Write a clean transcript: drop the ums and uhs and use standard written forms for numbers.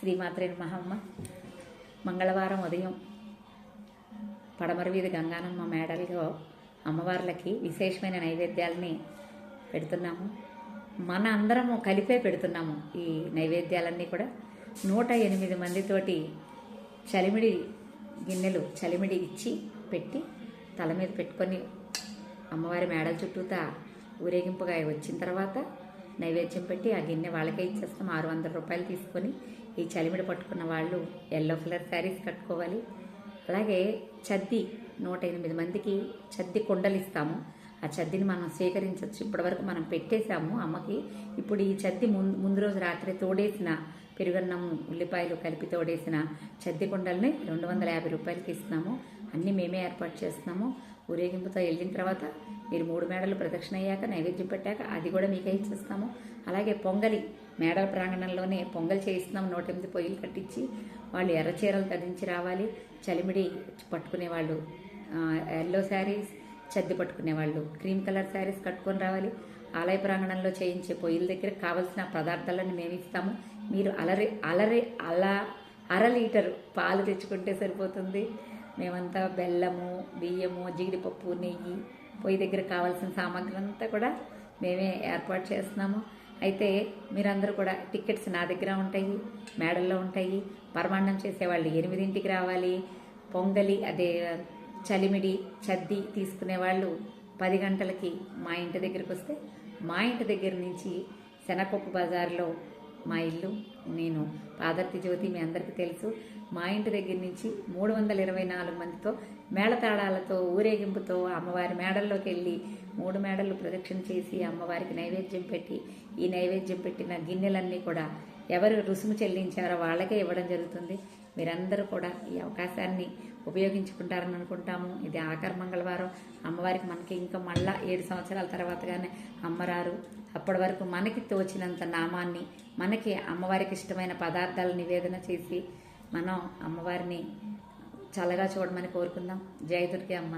శ్రీమాత్రే మహమ్మ. మంగళవారం ఉదయం పడమర వీధి గంగానమ్మ మేడల్లో అమ్మవార్లకి విశేషమైన నైవేద్యాలని పెడుతున్నాము. మన అందరము కలిపే పెడుతున్నాము. ఈ నైవేద్యాలన్నీ కూడా 108 మందితోటి చలిమిడి గిన్నెలు చలిమిడి ఇచ్చి పెట్టి తల మీద పెట్టుకొని అమ్మవారి మేడల చుట్టూతా ఊరేగింపుగా వచ్చిన తర్వాత నైవేద్యం పెట్టి ఆ గిన్నె వాళ్ళకే ఇచ్చేస్తాం. 600 రూపాయలు తీసుకొని ఈ చలిమిడి పట్టుకున్న వాళ్ళు ఎల్లో కలర్ శారీస్ కట్టుకోవాలి. అలాగే చద్ది 108 మందికి చద్ది కుండలు ఇస్తాము. ఆ చద్దిని మనం స్వీకరించవచ్చు. ఇప్పటివరకు మనం పెట్టేశాము అమ్మకి. ఇప్పుడు ఈ చద్ది ముందు రోజు రాత్రి తోడేసిన పెరుగన్నం ఉల్లిపాయలు కలిపి తోడేసిన చద్ది కుండల్ని 250 రూపాయలకి ఇస్తున్నాము. అన్నీ మేమే ఏర్పాటు చేస్తున్నాము. ఊరేగింపుతో వెళ్ళిన తర్వాత మీరు 3 మేడలు ప్రదక్షిణ అయ్యాక నైవేద్యం పెట్టాక అది కూడా మీకే ఇచ్చేస్తాము. అలాగే పొంగలి మేడల ప్రాంగణంలోనే పొంగల్ చేయిస్తున్నాము. 108 పొయ్యిలు కట్టించి వాళ్ళు ఎర్ర చీరలు ధరించి రావాలి. చలిమిడి పట్టుకునే వాళ్ళు ఎల్లో శారీస్, చద్ది పట్టుకునే వాళ్ళు క్రీమ్ కలర్ శారీస్ కట్టుకొని రావాలి. ఆలయ ప్రాంగణంలో చేయించే పొయ్యిల దగ్గర కావలసిన పదార్థాలను మేము ఇస్తాము. మీరు అర లీటరు పాలు తెచ్చుకుంటే సరిపోతుంది. మేమంతా బెల్లము, బియ్యము, జీడిపప్పు, నెయ్యి, పొయ్యి దగ్గర కావాల్సిన సామాగ్రి అంతా కూడా మేమే ఏర్పాటు చేస్తున్నాము. అయితే మీరందరూ కూడా టికెట్స్ నా దగ్గర ఉంటాయి, మేడల్లో ఉంటాయి. పరమాన్నం చేసేవాళ్ళు 8ంటికి రావాలి. పొంగలి అదే చలిమిడి చద్ది తీసుకునే వాళ్ళు 10 గంటలకి మా ఇంటి దగ్గరికి వస్తే మా ఇంటి దగ్గర నుంచి శనగపప్పు బజార్లో మా ఇల్లు, నేను పాదర్తి జ్యోతి మీ అందరికీ తెలుసు. మా ఇంటి దగ్గర నుంచి 324 మందితో మేళతాళాలతో ఊరేగింపుతో అమ్మవారి మేడల్లోకి వెళ్ళి 3 మేడలు ప్రదక్షిణ చేసి అమ్మవారికి నైవేద్యం పెట్టి ఈ నైవేద్యం పెట్టిన గిన్నెలన్నీ కూడా ఎవరు రుసుము చెల్లించారో వాళ్ళకే ఇవ్వడం జరుగుతుంది. మీరందరూ కూడా ఈ అవకాశాన్ని ఉపయోగించుకుంటారని అనుకుంటాము. ఇది ఆఖరి మంగళవారం. అమ్మవారికి మనకి ఇంకా మళ్ళా 7 సంవత్సరాల తర్వాతగానే అమ్మరారు. అప్పటి వరకు మనకి తోచినంత నామాన్ని, మనకి అమ్మవారికి ఇష్టమైన పదార్థాలు నివేదన చేసి మనం అమ్మవారిని చల్లగా చూడమని కోరుకుందాం. జయ దుర్గే అమ్మ.